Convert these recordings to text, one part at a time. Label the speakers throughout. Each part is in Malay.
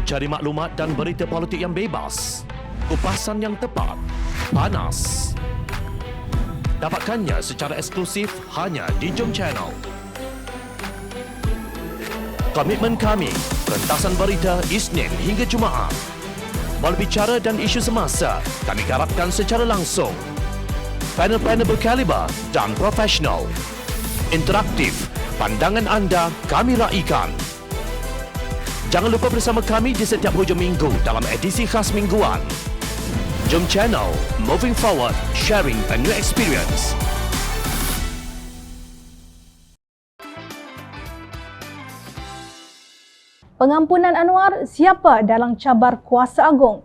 Speaker 1: Cari maklumat dan berita politik yang bebas, kupasan yang tepat, panas. Dapatkannya secara eksklusif hanya di Jom Channel. Komitmen kami, pentasan berita Isnin hingga Jumaat. Berbicara dan isu semasa, kami garapkan secara langsung. Panel-panel berkaliber dan profesional. Interaktif, pandangan anda kami raikan. Jangan lupa bersama kami di setiap hujung minggu dalam edisi khas mingguan. Jom Channel, moving forward, sharing a new experience.
Speaker 2: Pengampunan Anwar, siapa dalam cabar kuasa agung?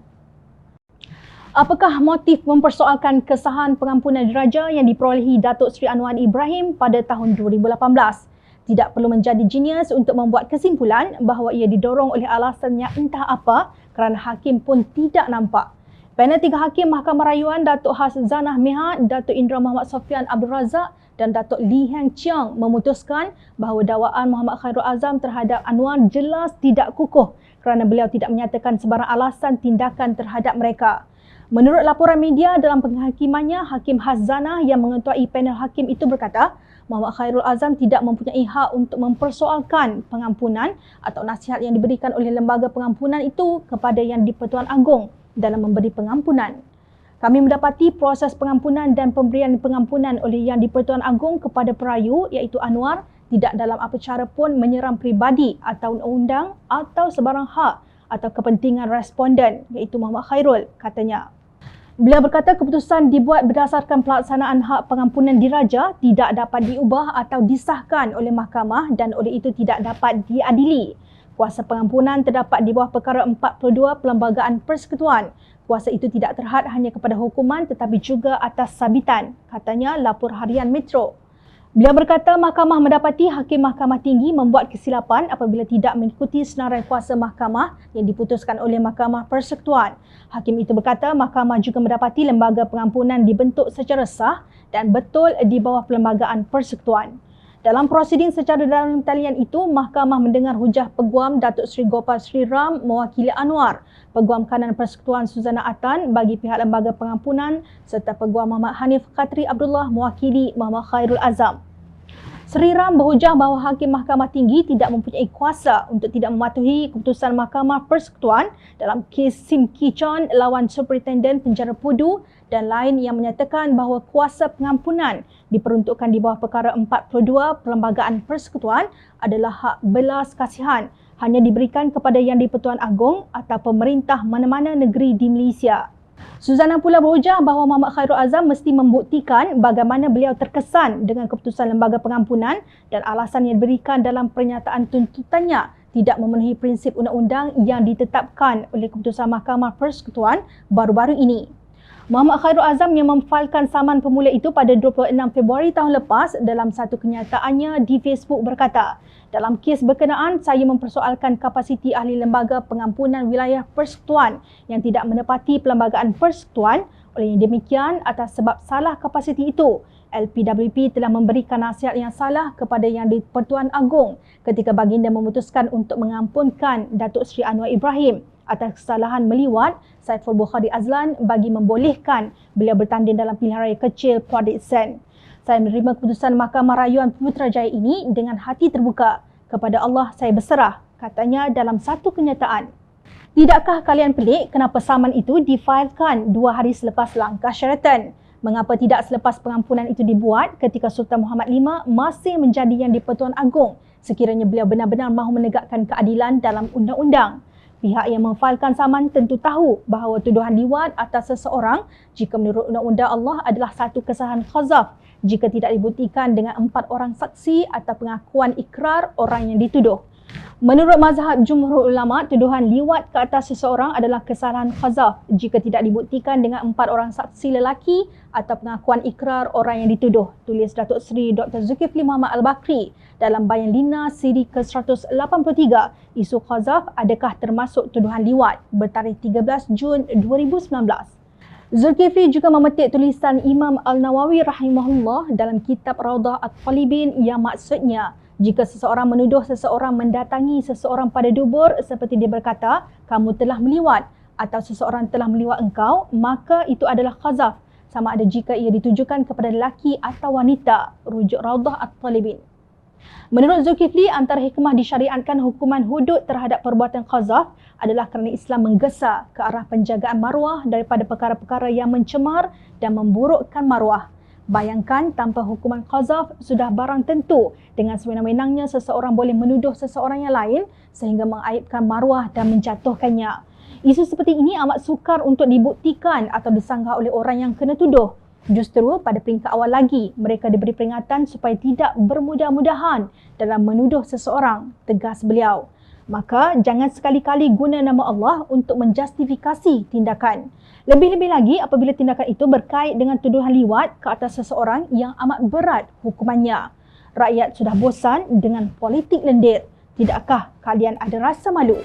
Speaker 2: Apakah motif mempersoalkan kesahan pengampunan diraja yang diperolehi Datuk Seri Anwar Ibrahim pada tahun 2018? Tidak perlu menjadi genius untuk membuat kesimpulan bahawa ia didorong oleh alasan yang entah apa kerana hakim pun tidak nampak. Panel 3 hakim Mahkamah Rayuan Datuk Hassanah Mihad, Datuk Indra Muhammad Sofian Abdul Razak dan Datuk Lee Heng Chiang memutuskan bahawa dakwaan Muhammad Khairul Azam terhadap Anwar jelas tidak kukuh kerana beliau tidak menyatakan sebarang alasan tindakan terhadap mereka. Menurut laporan media dalam penghakimannya, Hakim Hassanah yang mengetuai panel hakim itu berkata, Muhammad Khairul Azam tidak mempunyai hak untuk mempersoalkan pengampunan atau nasihat yang diberikan oleh lembaga pengampunan itu kepada Yang di-Pertuan Agong dalam memberi pengampunan. Kami mendapati proses pengampunan dan pemberian pengampunan oleh Yang di-Pertuan Agong kepada perayu iaitu Anwar tidak dalam apa cara pun menyerang peribadi atau undang-undang atau sebarang hak atau kepentingan responden iaitu Muhammad Khairul, katanya. Beliau berkata keputusan dibuat berdasarkan pelaksanaan hak pengampunan diraja tidak dapat diubah atau disahkan oleh mahkamah dan oleh itu tidak dapat diadili. Kuasa pengampunan terdapat di bawah perkara 42 Perlembagaan Persekutuan. Kuasa itu tidak terhad hanya kepada hukuman tetapi juga atas sabitan, katanya lapor harian Metro. Beliau berkata mahkamah mendapati Hakim Mahkamah Tinggi membuat kesilapan apabila tidak mengikuti senarai kuasa mahkamah yang diputuskan oleh Mahkamah Persekutuan. Hakim itu berkata mahkamah juga mendapati lembaga pengampunan dibentuk secara sah dan betul di bawah Perlembagaan Persekutuan. Dalam prosiding secara dalam talian itu, mahkamah mendengar hujah Peguam Datuk Seri Gopal Sri Ram mewakili Anwar, Peguam Kanan Persekutuan Suzana Atan bagi pihak lembaga pengampunan serta Peguam Muhammad Hanif Khatri Abdullah mewakili Muhammad Khairul Azam. Sri Ram berhujah bahawa Hakim Mahkamah Tinggi tidak mempunyai kuasa untuk tidak mematuhi keputusan Mahkamah Persekutuan dalam kes Sim Kichon lawan Superintenden Penjara Pudu dan lain yang menyatakan bahawa kuasa pengampunan diperuntukkan di bawah perkara 42 Perlembagaan Persekutuan adalah hak belas kasihan hanya diberikan kepada Yang di-Pertuan Agong atau pemerintah mana-mana negeri di Malaysia. Suzana pula berhujah bahawa Muhammad Khairul Azam mesti membuktikan bagaimana beliau terkesan dengan keputusan lembaga pengampunan dan alasan yang diberikan dalam pernyataan tuntutannya tidak memenuhi prinsip undang-undang yang ditetapkan oleh keputusan Mahkamah Persekutuan baru-baru ini. Muhammad Khairul Azam yang memfailkan saman pemula itu pada 26 Februari tahun lepas dalam satu kenyataannya di Facebook berkata, dalam kes berkenaan saya mempersoalkan kapasiti ahli lembaga pengampunan wilayah persekutuan yang tidak menepati Perlembagaan Persekutuan. Oleh demikian, atas sebab salah kapasiti itu, LPWP telah memberikan nasihat yang salah kepada Yang di-Pertuan Agong ketika baginda memutuskan untuk mengampunkan Datuk Seri Anwar Ibrahim atas kesalahan meliwat Saiful Bukhari Azlan bagi membolehkan beliau bertanding dalam pilihan raya kecil Kuadit Sen. Saya menerima keputusan Mahkamah Rayuan Putrajaya ini dengan hati terbuka. Kepada Allah saya berserah, katanya dalam satu kenyataan. Tidakkah kalian pelik kenapa saman itu difailkan 2 hari selepas langkah Sheraton? Mengapa tidak selepas pengampunan itu dibuat ketika Sultan Muhammad V masih menjadi Yang di-Pertuan Agong sekiranya beliau benar-benar mahu menegakkan keadilan dalam undang-undang? Pihak yang memfailkan saman tentu tahu bahawa tuduhan liwat atas seseorang jika menurut undang-undang Allah adalah satu kesalahan khazaf jika tidak dibuktikan dengan 4 orang saksi atau pengakuan ikrar orang yang dituduh. Menurut mazhab Jumhur Ulama, tuduhan liwat ke atas seseorang adalah kesalahan khazaf jika tidak dibuktikan dengan 4 orang saksi lelaki atau pengakuan ikrar orang yang dituduh. Tulis Datuk Seri Dr. Zulkifli Muhammad Al-Bakri dalam Bayan Lina siri ke-183. Isu khazaf adakah termasuk tuduhan liwat bertarikh 13 Jun 2019. Zulkifli juga memetik tulisan Imam Al-Nawawi rahimahullah dalam kitab Raudah At-Talibin yang maksudnya Jika seseorang menuduh seseorang mendatangi seseorang pada dubur seperti dia berkata, kamu telah meliwat atau seseorang telah meliwat engkau, maka itu adalah qazaf, sama ada jika ia ditujukan kepada lelaki atau wanita. Rujuk Raudah At-Talibin. Menurut Zulkifli, antara hikmah disyariatkan hukuman hudud terhadap perbuatan qazaf adalah kerana Islam menggesa ke arah penjagaan maruah daripada perkara-perkara yang mencemar dan memburukkan maruah. Bayangkan tanpa hukuman qazaf, sudah barang tentu dengan sewenang-wenangnya seseorang boleh menuduh seseorang yang lain sehingga mengaibkan maruah dan menjatuhkannya. Isu seperti ini amat sukar untuk dibuktikan atau disanggah oleh orang yang kena tuduh. Justru pada peringkat awal lagi, mereka diberi peringatan supaya tidak bermudah-mudahan dalam menuduh seseorang, tegas beliau. Maka jangan sekali-kali guna nama Allah untuk menjustifikasi tindakan. Lebih-lebih lagi apabila tindakan itu berkait dengan tuduhan liwat ke atas seseorang yang amat berat hukumannya. Rakyat sudah bosan dengan politik lendir. Tidakkah kalian ada rasa malu?